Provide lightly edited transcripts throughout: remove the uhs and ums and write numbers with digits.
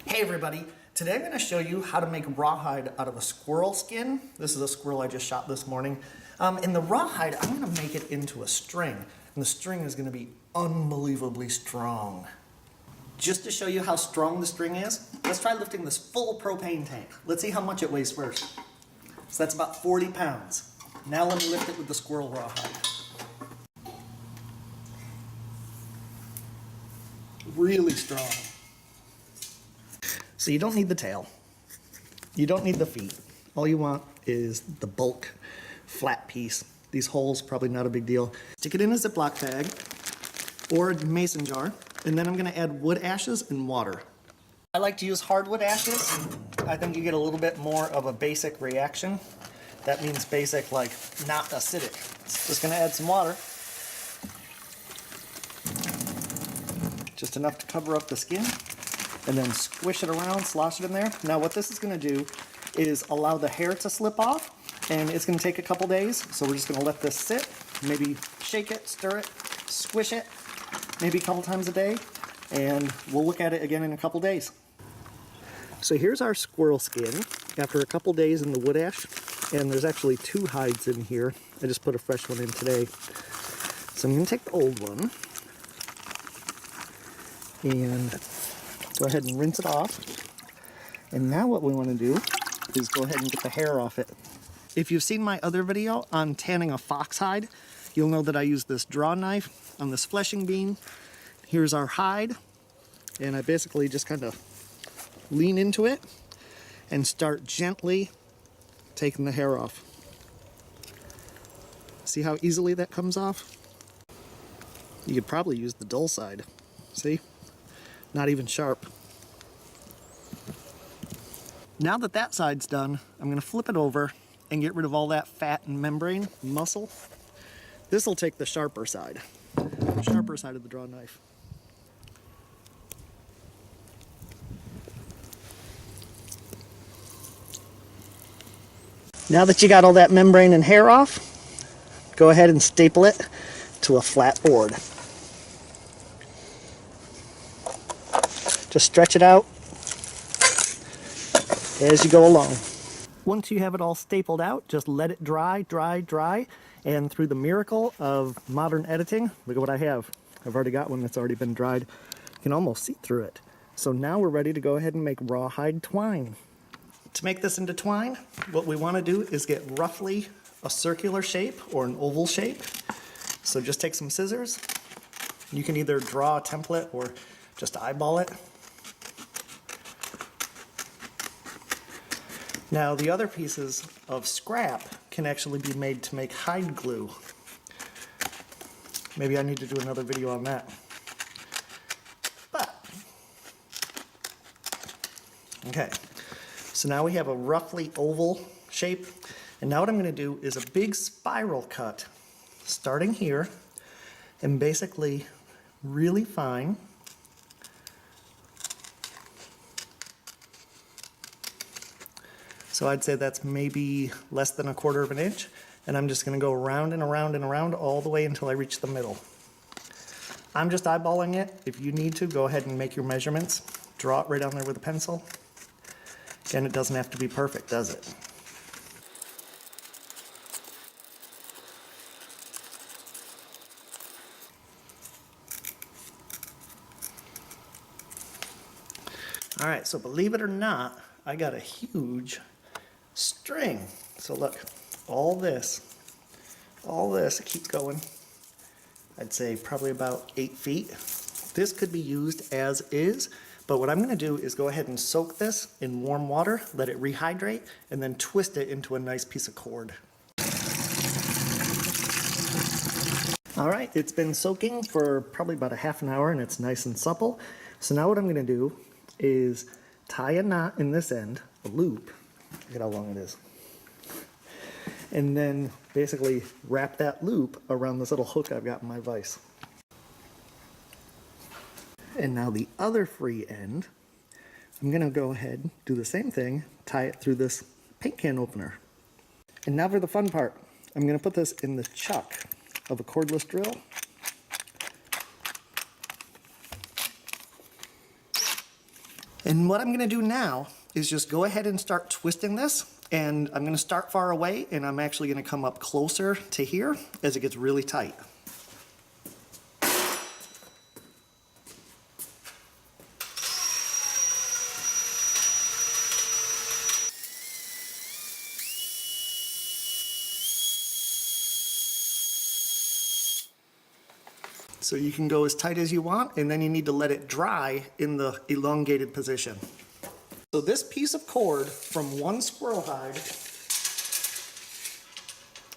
Hey everybody, today I'm going to show you how to make rawhide out of a squirrel skin. This is a squirrel I just shot this morning. And the rawhide, I'm going to make it into a string. And the string is going to be unbelievably strong. Just to show you how strong the string is, let's try lifting this full propane tank. Let's see how much it weighs first. So that's about 40 pounds. Now let me lift it with the squirrel rawhide. Really strong. So you don't need the tail. You don't need the feet. All you want is the bulk, flat piece. These holes, probably not a big deal. Stick it in a Ziploc bag or a mason jar, and then I'm gonna add wood ashes and water. I like to use hardwood ashes. I think you get a little bit more of a basic reaction. That means basic, like not acidic. Just gonna add some water. Just enough to cover up the skin. And then squish it around, slosh it in there. Now what this is going to do is allow the hair to slip off, and it's going to take a couple days. So we're just going to let this sit, maybe shake it, stir it, squish it, maybe a couple times a day, and we'll look at it again in a couple days. So here's our squirrel skin after a couple days in the wood ash, and there's actually 2 hides in here. I just put a fresh one in today. So I'm going to take the old one and go ahead and rinse it off. And now what we want to do is go ahead and get the hair off it. If you've seen my other video on tanning a fox hide, you'll know that I use this draw knife on this fleshing beam. Here's our hide, and I basically just kind of lean into it and start gently taking the hair off. See how easily that comes off? You could probably use the dull side. See? Not even sharp. Now that that side's done, I'm going to flip it over and get rid of all that fat and membrane, muscle. This will take the sharper side of the draw knife. Now that you got all that membrane and hair off, go ahead and staple it to a flat board. Just stretch it out as you go along. Once you have it all stapled out, just let it dry, dry, and through the miracle of modern editing, look at what I have. I've already got one that's already been dried. You can almost see through it. So now we're ready to go ahead and make rawhide twine. To make this into twine, what we want to do is get roughly a circular shape or an oval shape. So just take some scissors. You can either draw a template or just eyeball it. Now the other pieces of scrap can actually be made to make hide glue. Maybe I need to do another video on that. But, okay, so now we have a roughly oval shape, and now what I'm going to do is a big spiral cut, starting here, and basically really fine. So I'd say that's maybe less than 1/4 of an inch, and I'm just going to go around and around and around all the way until I reach the middle. I'm just eyeballing it. If you need to, go ahead and make your measurements. Draw it right on there with a pencil. Again, it doesn't have to be perfect, does it? All right, so believe it or not, I got a huge string. So look, all this, keep going. I'd say probably about 8 feet. This could be used as is, but what I'm going to do is go ahead and soak this in warm water, let it rehydrate, and then twist it into a nice piece of cord. All right, it's been soaking for probably about a half an hour, and it's nice and supple. So now what I'm going to do is tie a knot in this end, a loop. Look at how long it is. And then basically wrap that loop around this little hook I've got in my vise. And now the other free end, I'm going to go ahead and do the same thing, tie it through this paint can opener. And now for the fun part. I'm going to put this in the chuck of a cordless drill. And what I'm gonna do now is just go ahead and start twisting this, and I'm gonna start far away, and I'm actually gonna come up closer to here as it gets really tight. So you can go as tight as you want, and then you need to let it dry in the elongated position. So this piece of cord from one squirrel hide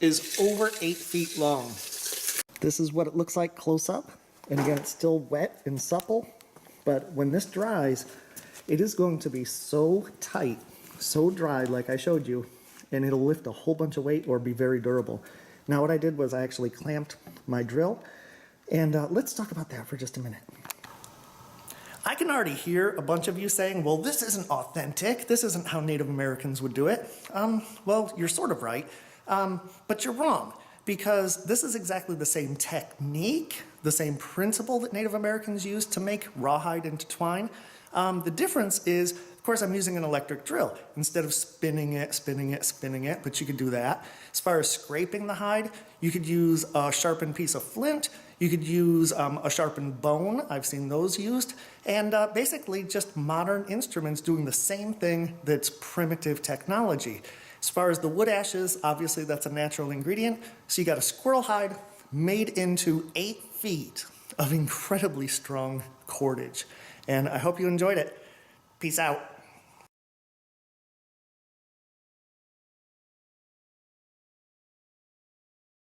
is over 8 feet long. This is what it looks like close up. And again, it's still wet and supple, but when this dries, it is going to be so tight, so dry like I showed you, and it'll lift a whole bunch of weight or be very durable. Now what I did was I actually clamped my drill. And let's talk about that for just a minute. I can already hear a bunch of you saying, well, this isn't authentic. This isn't how Native Americans would do it. Well, you're sort of right, but you're wrong, because this is exactly the same technique, the same principle that Native Americans used to make rawhide into twine. The difference is, of course, I'm using an electric drill instead of spinning it, but you could do that. As far as scraping the hide, you could use a sharpened piece of flint. You could use a sharpened bone. I've seen those used. And basically just modern instruments doing the same thing that's primitive technology. As far as the wood ashes, obviously that's a natural ingredient. So you got a squirrel hide made into 8 feet of incredibly strong cordage. And I hope you enjoyed it. Peace out.